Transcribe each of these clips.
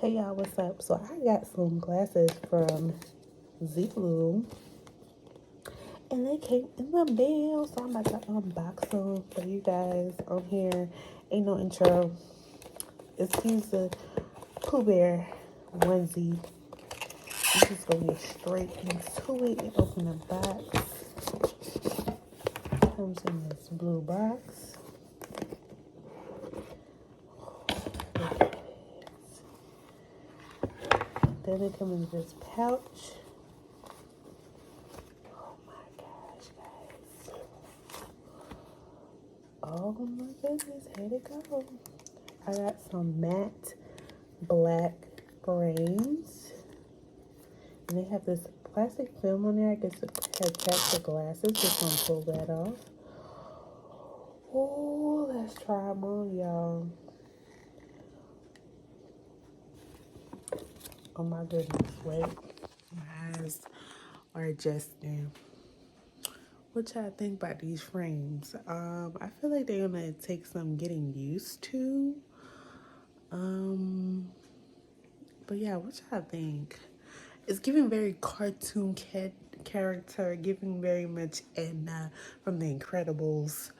Hey y'all, what's up? So I got some glasses from Zeelool and they came in the mail, so I'm about to unbox them for you guys on here. Ain't no intro. Excuse the Pooh Bear onesie. I'm just gonna get straight into it and open the box. Comes in this blue box. Then it comes in this pouch. Oh my gosh, guys. Oh my goodness, here they go. I got some matte black frames. And they have this plastic film on there. I guess it protects the glasses. Just gonna pull that off. Oh, let's try them on, y'all. Oh my goodness, wait. My eyes are adjusting. What y'all think about these frames? I feel like they're gonna take some getting used to. But yeah, what y'all think? It's giving very cartoon character, giving very much Edna from The Incredibles.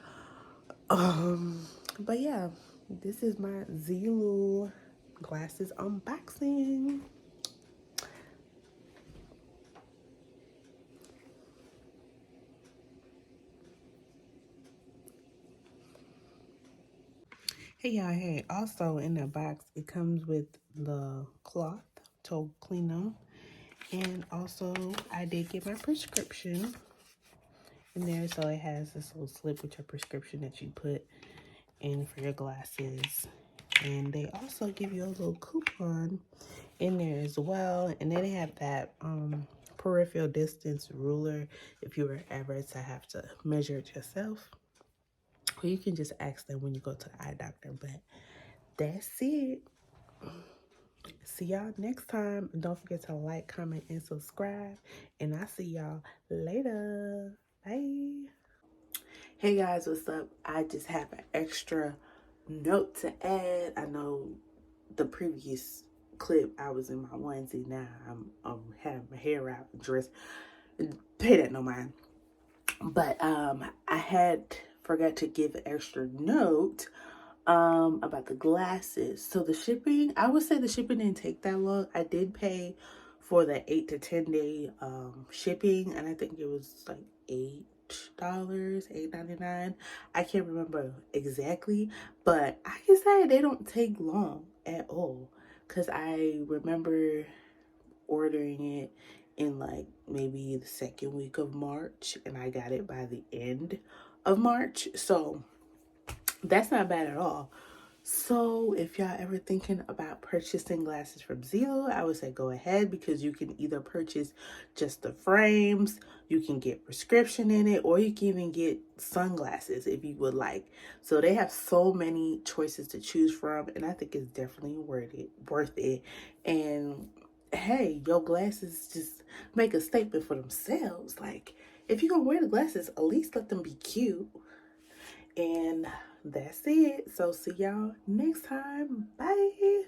But yeah, this is my Zeelool glasses unboxing. Hey y'all, hey, also in the box it comes with the cloth to clean them, and also I did get my prescription in there, so it has this little slip with your prescription that you put in for your glasses, and they also give you a little coupon in there as well. And then they have that peripheral distance ruler if you were ever to have to measure it yourself, or you can just ask them when you go to the eye doctor. But that's it. See y'all next time. And don't forget to like, comment, and subscribe. And I'll see y'all later. Bye. Hey guys, what's up? I just have an extra note to add. I know the previous clip I was in my onesie. Now I'm having my hair out, dressed. Pay that no mind. But I had forgot to give an extra note about the glasses. So the shipping, I would say the shipping didn't take that long. I did pay for the 8 to 10 day shipping, and I think it was like $8.99. I can't remember exactly, but I can say they don't take long at all, because I remember ordering it in like maybe the second week of March, and I got it by the end of March. So that's not bad at all. So if y'all ever thinking about purchasing glasses from Zeelool, I would say go ahead, because you can either purchase just the frames, you can get prescription in it, or you can even get sunglasses if you would like. So they have so many choices to choose from, and I think it's definitely worth it. And hey, your glasses just make a statement for themselves. Like, if you're gonna wear the glasses, at least let them be cute. And that's it. So see y'all next time. Bye.